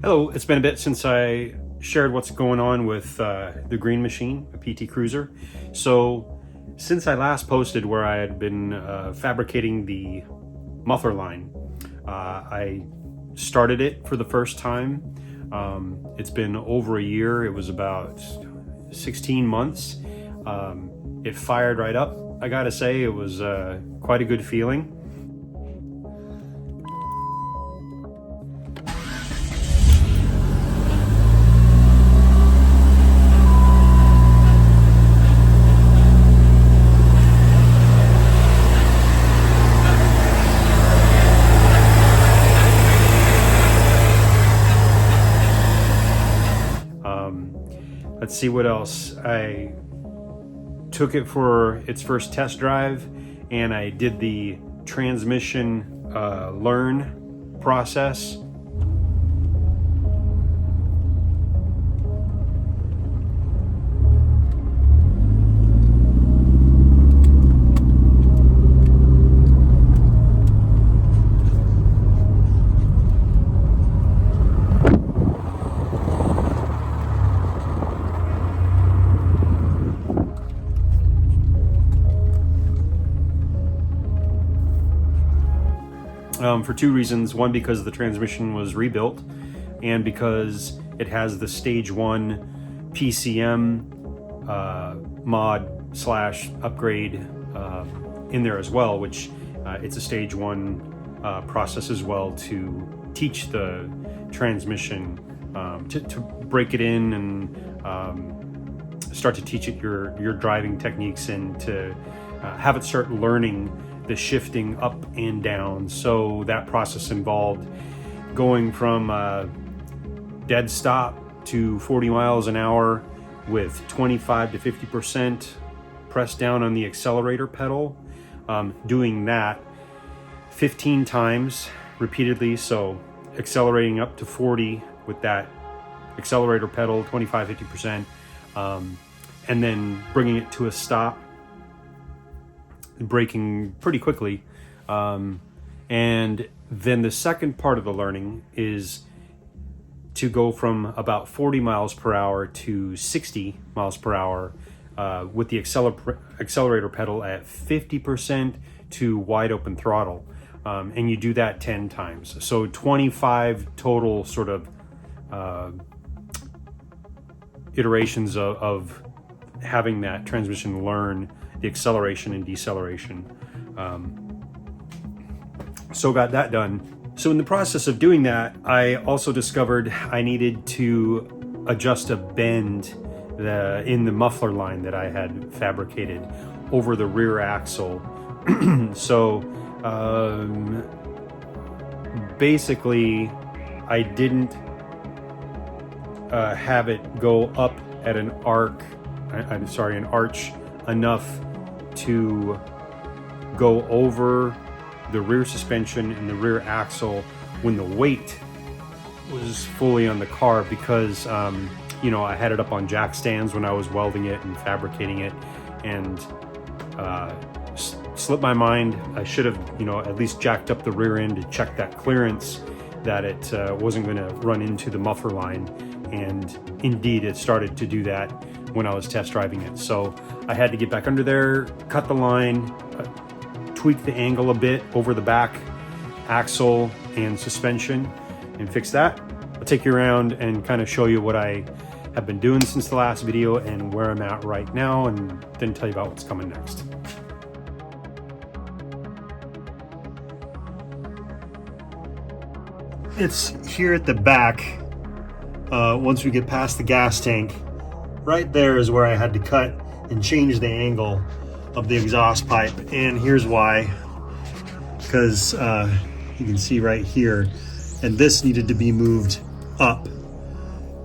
Hello, it's been a bit since I shared what's going on with the Green Machine, a PT Cruiser. So since I last posted where I had been fabricating the muffler line, I started it for the first time. It's been over a year. It was about 16 months. It fired right up. I gotta say, it was quite a good feeling. Let's see what else. I took it for its first test drive and I did the transmission learn process. For two reasons. One, because the transmission was rebuilt, and because it has the stage 1 PCM mod / upgrade in there as well, which it's a stage 1 process as well to teach the transmission, to break it in and start to teach it your driving techniques, and to have it start learning the shifting up and down. So that process involved going from dead stop to 40 miles an hour with 25 to 50% pressed down on the accelerator pedal, doing that 15 times repeatedly. So accelerating up to 40 with that accelerator pedal, 25, 50%, and then bringing it to a stop, braking pretty quickly. And then the second part of the learning is to go from about 40 miles per hour to 60 miles per hour with the accelerator pedal at 50% to wide open throttle. And you do that 10 times. So 25 total sort of iterations of having that transmission learn the acceleration and deceleration. So got that done. So in the process of doing that, I also discovered I needed to adjust a bend in the muffler line that I had fabricated over the rear axle. So basically I didn't have it go up at an arch enough to go over the rear suspension and the rear axle when the weight was fully on the car, because I had it up on jack stands when I was welding it and fabricating it, and slipped my mind. I should have at least jacked up the rear end to check that clearance, that it wasn't going to run into the muffler line, and indeed it started to do that when I was test driving it. So I had to get back under there, cut the line, tweak the angle a bit over the back axle and suspension, and fix that. I'll take you around and kind of show you what I have been doing since the last video and where I'm at right now, and then tell you about what's coming next. It's here at the back. Once we get past the gas tank, right there is where I had to cut and change the angle of the exhaust pipe. And here's why. Because you can see right here, and this needed to be moved up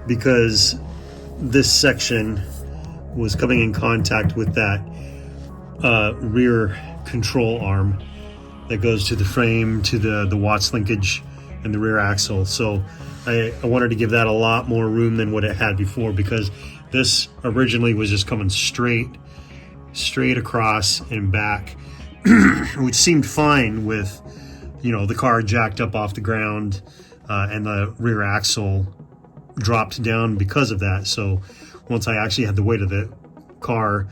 because this section was coming in contact with that rear control arm that goes to the frame, to the Watts linkage and the rear axle. So I wanted to give that a lot more room than what it had before, because this originally was just coming straight across and back, which seemed fine with, the car jacked up off the ground, and the rear axle dropped down because of that. So once I actually had the weight of the car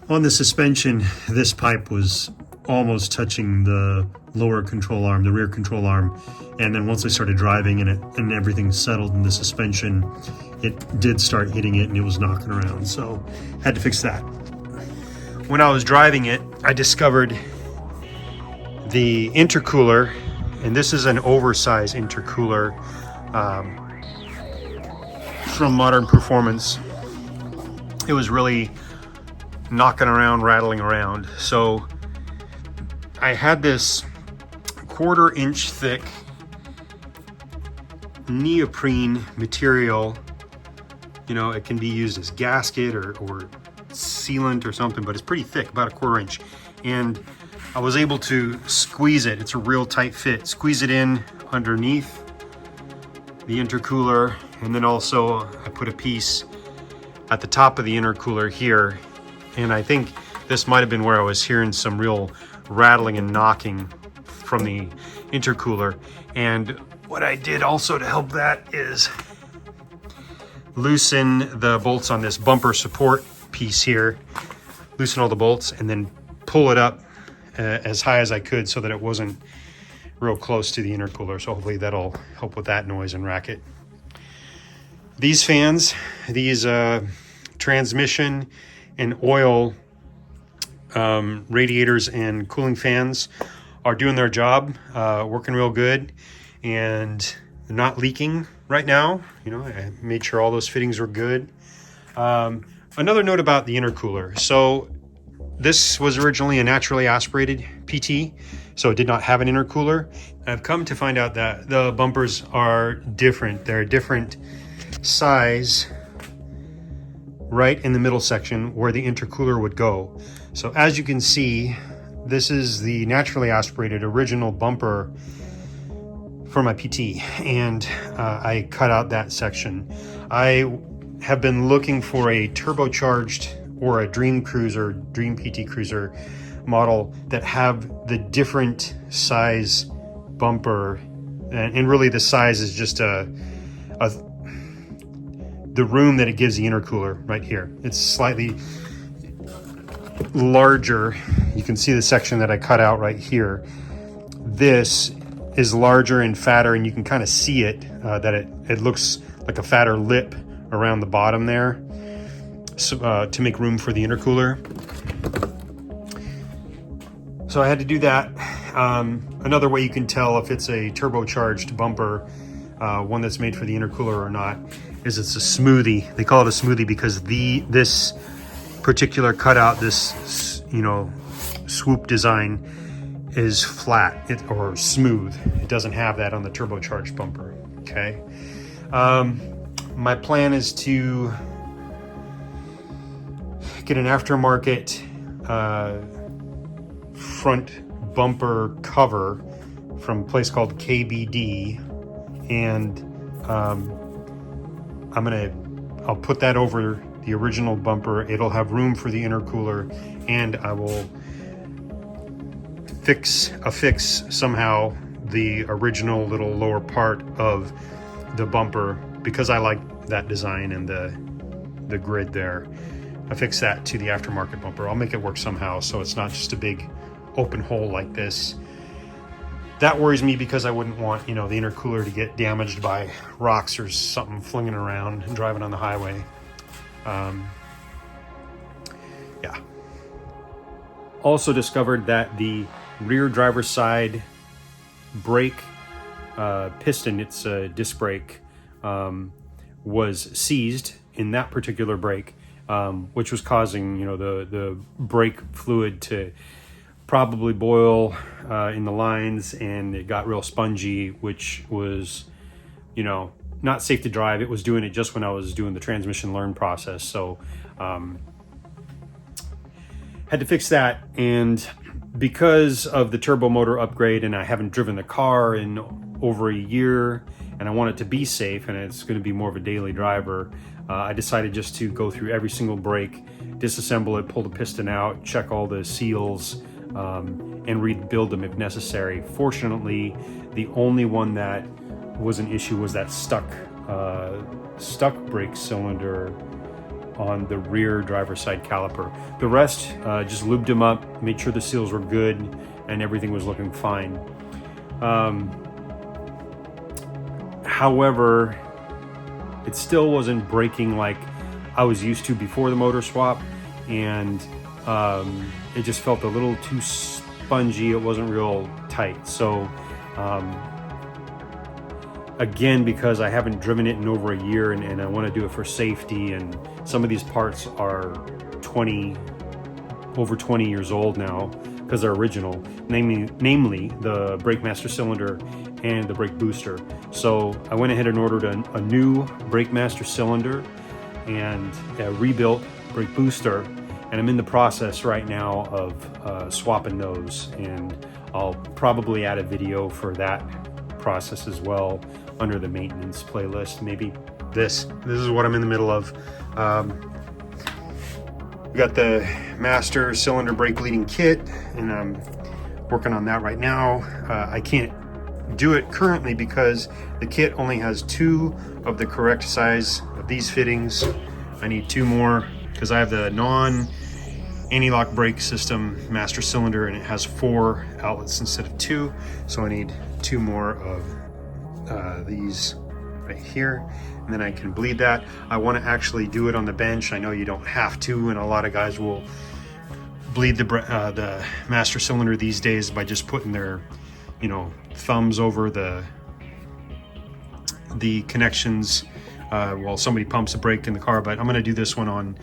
on the suspension, this pipe was almost touching the lower control arm, the rear control arm. And then once I started driving and everything settled in the suspension, it did start hitting it and it was knocking around. So had to fix that. When I was driving it, I discovered the intercooler, and this is an oversized intercooler from Modern Performance. It was really knocking around, rattling around. So I had this 1/4 inch thick neoprene material. You know, it can be used as gasket or sealant or something, but it's pretty thick, about 1/4 inch. And I was able to squeeze it. It's a real tight fit. Squeeze it in underneath the intercooler, and then also I put a piece at the top of the intercooler here. And I think this might have been where I was hearing some real rattling and knocking from the intercooler. And what I did also to help that is loosen the bolts on this bumper support piece here, loosen all the bolts, and then pull it up as high as I could so that it wasn't real close to the intercooler. So hopefully that'll help with that noise and racket. These fans, these transmission and oil radiators and cooling fans are doing their job, working real good, and they're not leaking right now. You know, I made sure all those fittings were good. Another note about the intercooler. So this was originally a naturally aspirated PT, so it did not have an intercooler. I've come to find out that the bumpers are different. They're a different size right in the middle section where the intercooler would go. So as you can see, this is the naturally aspirated original bumper for my PT, and I cut out that section. I have been looking for a turbocharged or a Dream Cruiser, Dream PT Cruiser model that have the different size bumper, and really the size is just the room that it gives the intercooler right here. It's slightly larger. You can see the section that I cut out right here. This is larger and fatter, and you can kind of see it, that it looks like a fatter lip around the bottom there, so, to make room for the intercooler. So I had to do that. Another way you can tell if it's a turbocharged bumper, one that's made for the intercooler or not, is it's a smoothie. They call it a smoothie because this particular cutout, this, you know, swoop design is flat or smooth. It doesn't have that on the turbocharged bumper. Okay. My plan is to get an aftermarket front bumper cover from a place called KBD, and I'll put that over the original bumper. It'll have room for the intercooler, and I will affix somehow the original little lower part of the bumper, because I like that design and the grid there. Affix that to the aftermarket bumper. I'll make it work somehow so it's not just a big open hole like this. That worries me because I wouldn't want, you know, the intercooler to get damaged by rocks or something flinging around and driving on the highway. Yeah. Also discovered that the rear driver's side brake piston, it's a disc brake, was seized in that particular brake, which was causing, you know, the brake fluid to probably boil in the lines, and it got real spongy, which was, you know, not safe to drive. It was doing it just when I was doing the transmission learn process. So had to fix that. And because of the turbo motor upgrade, and I haven't driven the car in over a year, and I want it to be safe, and it's going to be more of a daily driver, I decided just to go through every single brake, disassemble it, pull the piston out, check all the seals, and rebuild them if necessary. Fortunately, the only one that was an issue was that stuck brake cylinder on the rear driver's side caliper. The rest, just lubed them up, made sure the seals were good, and everything was looking fine. However, it still wasn't braking like I was used to before the motor swap, and it just felt a little too spongy. It wasn't real tight. So again, because I haven't driven it in over a year, and I want to do it for safety, and some of these parts are over 20 years old now because they're original, namely the brake master cylinder and the brake booster. So I went ahead and ordered a new brake master cylinder and a rebuilt brake booster, and I'm in the process right now of swapping those, and I'll probably add a video for that process as well under the maintenance playlist. Maybe this is what I'm in the middle of. We got the master cylinder brake bleeding kit, and I'm working on that right now. I can't do it currently because the kit only has 2 of the correct size of these fittings. I need 2 more because I have the anti-lock brake system master cylinder, and it has 4 outlets instead of 2, so I need 2 more of these right here, and then I can bleed that. I want to actually do it on the bench. I know you don't have to, and a lot of guys will bleed the master cylinder these days by just putting their thumbs over the connections while somebody pumps a brake in the car. But I'm going to do this one on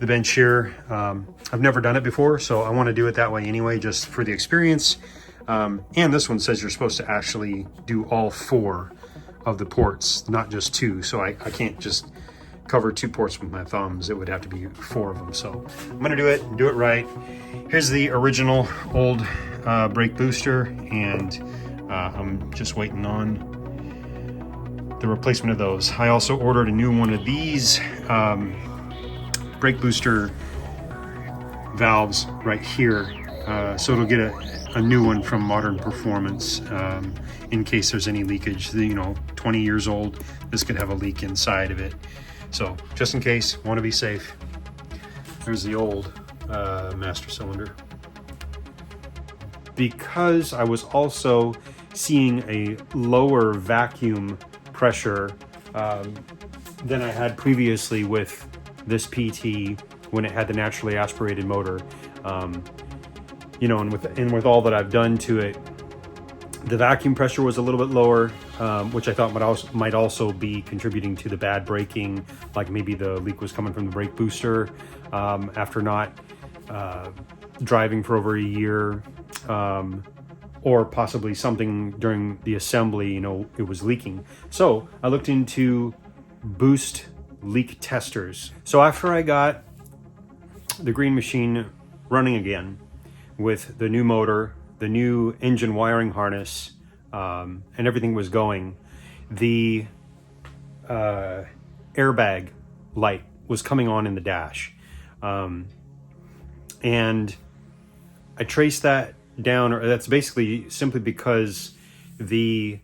the bench here. I've never done it before, so I want to do it that way anyway, just for the experience. And this one says you're supposed to actually do all 4 of the ports, not just 2. So I can't just cover 2 ports with my thumbs. It would have to be 4 of them. So I'm going to do it and do it right. Here's the original old brake booster, and I'm just waiting on the replacement of those. I also ordered a new one of these brake booster valves right here, so it'll get a new one from Modern Performance in case there's any leakage. 20 years old, this could have a leak inside of it, so just in case, want to be safe. There's the old master cylinder. Because I was also seeing a lower vacuum pressure than I had previously with this PT when it had the naturally aspirated motor, and with all that I've done to it, the vacuum pressure was a little bit lower, which I thought might also be contributing to the bad braking, like maybe the leak was coming from the brake booster after not driving for over a year, or possibly something during the assembly, it was leaking. So I looked into Boost leak testers. So after I got the Green Machine running again with the new motor, the new engine wiring harness, and everything was going, the airbag light was coming on in the dash. And I traced that down, or that's basically simply because the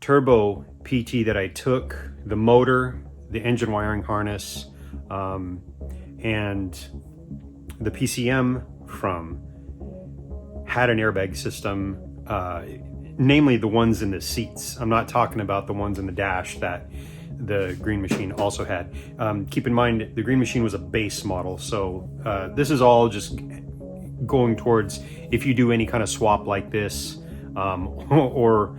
Turbo PT that I took, the motor, the engine wiring harness, and the PCM from had an airbag system, namely the ones in the seats. I'm not talking about the ones in the dash that the Green Machine also had. Keep in mind, the Green Machine was a base model, so this is all just going towards if you do any kind of swap like this, or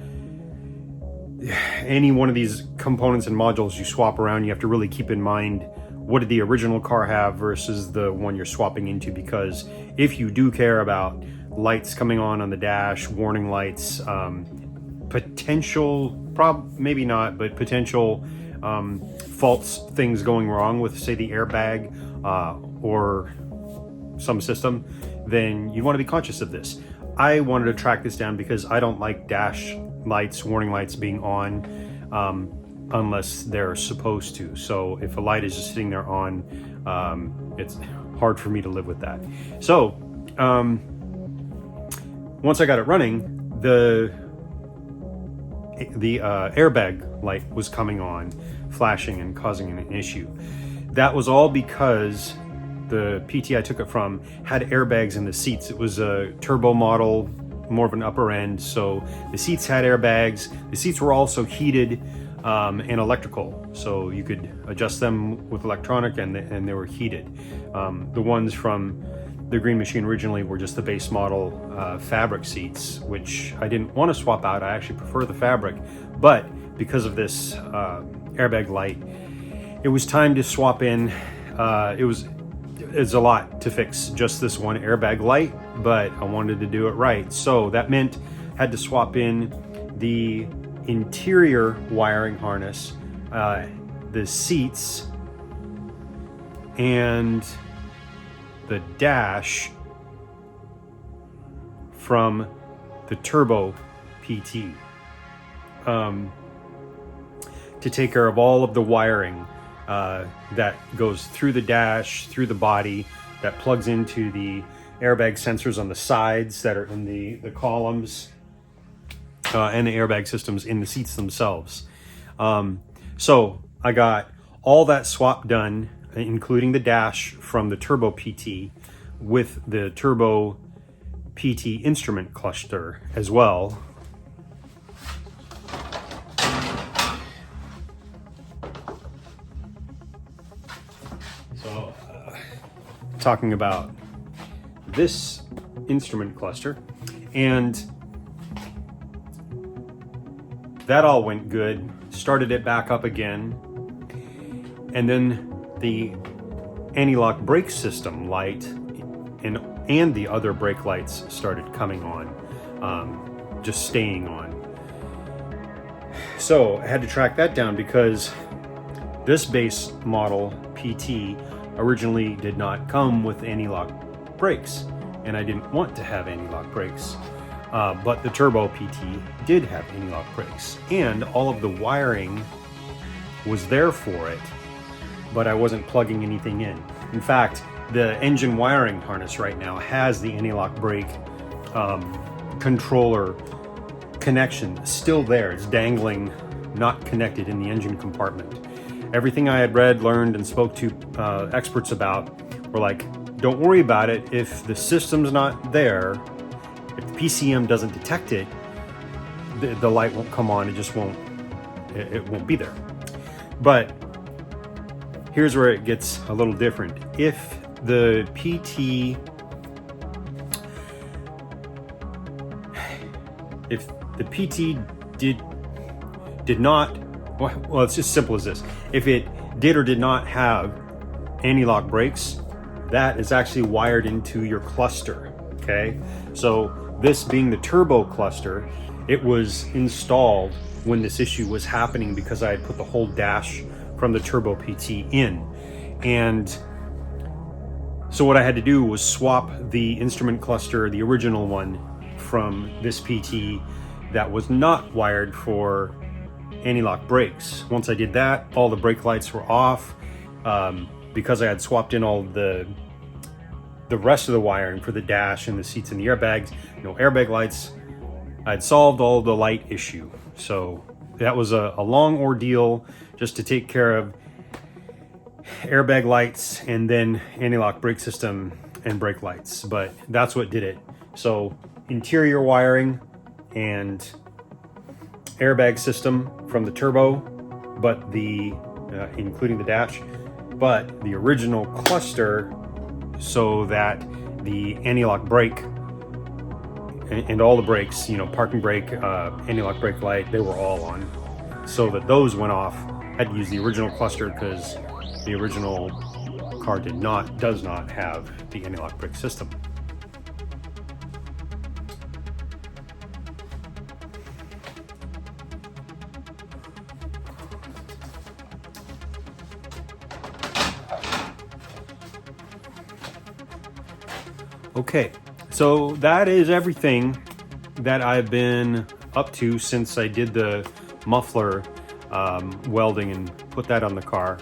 any one of these components and modules you swap around, you have to really keep in mind what did the original car have versus the one you're swapping into, because if you do care about lights coming on the dash, warning lights, potential, maybe not, but potential false things going wrong with, say, the airbag or some system, then you want to be conscious of this. I wanted to track this down because I don't like dash lights, warning lights being on unless they're supposed to. So if a light is just sitting there on, it's hard for me to live with that. So once I got it running, the airbag light was coming on, flashing and causing an issue. That was all because the PT I took it from had airbags in the seats. It was a turbo model, more of an upper end, so the seats had airbags. The seats were also heated and electrical, so you could adjust them with electronic, and they were heated. The ones from the Green Machine originally were just the base model fabric seats, which I didn't want to swap out. I actually prefer the fabric, but because of this airbag light, it was time to swap in. It's a lot to fix just this one airbag light, but I wanted to do it right. So that meant I had to swap in the interior wiring harness, the seats, and the dash from the Turbo PT to take care of all of the wiring that goes through the dash, through the body, that plugs into the airbag sensors on the sides that are in the columns, and the airbag systems in the seats themselves. So I got all that swap done, including the dash from the Turbo PT with the Turbo PT instrument cluster as well. So talking about this instrument cluster, and that all went good. Started it back up again, and then the anti-lock brake system light and the other brake lights started coming on, just staying on. So I had to track that down because this base model PT originally did not come with anti-lock brakes, and I didn't want to have anti-lock brakes. But the Turbo PT did have anti-lock brakes, and all of the wiring was there for it, but I wasn't plugging anything in. In fact, the engine wiring harness right now has the anti-lock brake controller connection still there. It's dangling, not connected in the engine compartment. Everything I had read, learned, and spoke to experts about were like, don't worry about it. If the system's not there, if the PCM doesn't detect it, the light won't come on. It just won't, it won't be there. But here's where it gets a little different. If the PT, did not, well, it's just simple as this. If it did or did not have anti-lock brakes, that is actually wired into your cluster, okay? So this being the turbo cluster, it was installed when this issue was happening because I had put the whole dash from the Turbo PT in. And so what I had to do was swap the instrument cluster, the original one, from this PT that was not wired for anti-lock brakes. Once I did that, all the brake lights were off because I had swapped in all the rest of the wiring for the dash and the seats and the airbags. No airbag lights. I'd solved all the light issue. So that was a long ordeal just to take care of airbag lights and then anti-lock brake system and brake lights. But that's what did it. So interior wiring and airbag system from the Turbo, but the including the dash, but the original cluster, so that the anti-lock brake and all the brakes, you know, parking brake, anti-lock brake light, they were all on. So that those went off. I had to use the original cluster because the original car does not have the anti-lock brake system. Okay, so that is everything that I've been up to since I did the muffler welding and put that on the car,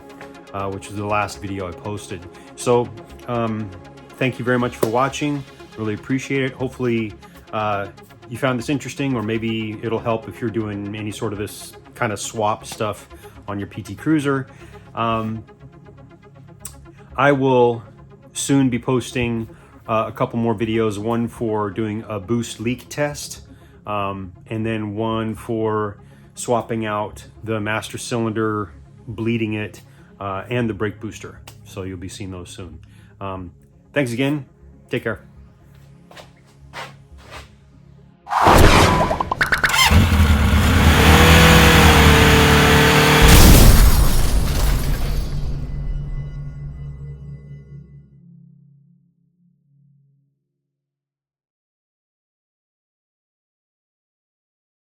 which was the last video I posted. So thank you very much for watching. Really appreciate it. Hopefully you found this interesting, or maybe it'll help if you're doing any sort of this kind of swap stuff on your PT Cruiser. I will soon be posting a couple more videos, one for doing a boost leak test, and then one for swapping out the master cylinder, bleeding it, and the brake booster. So you'll be seeing those soon. Thanks again. Take care.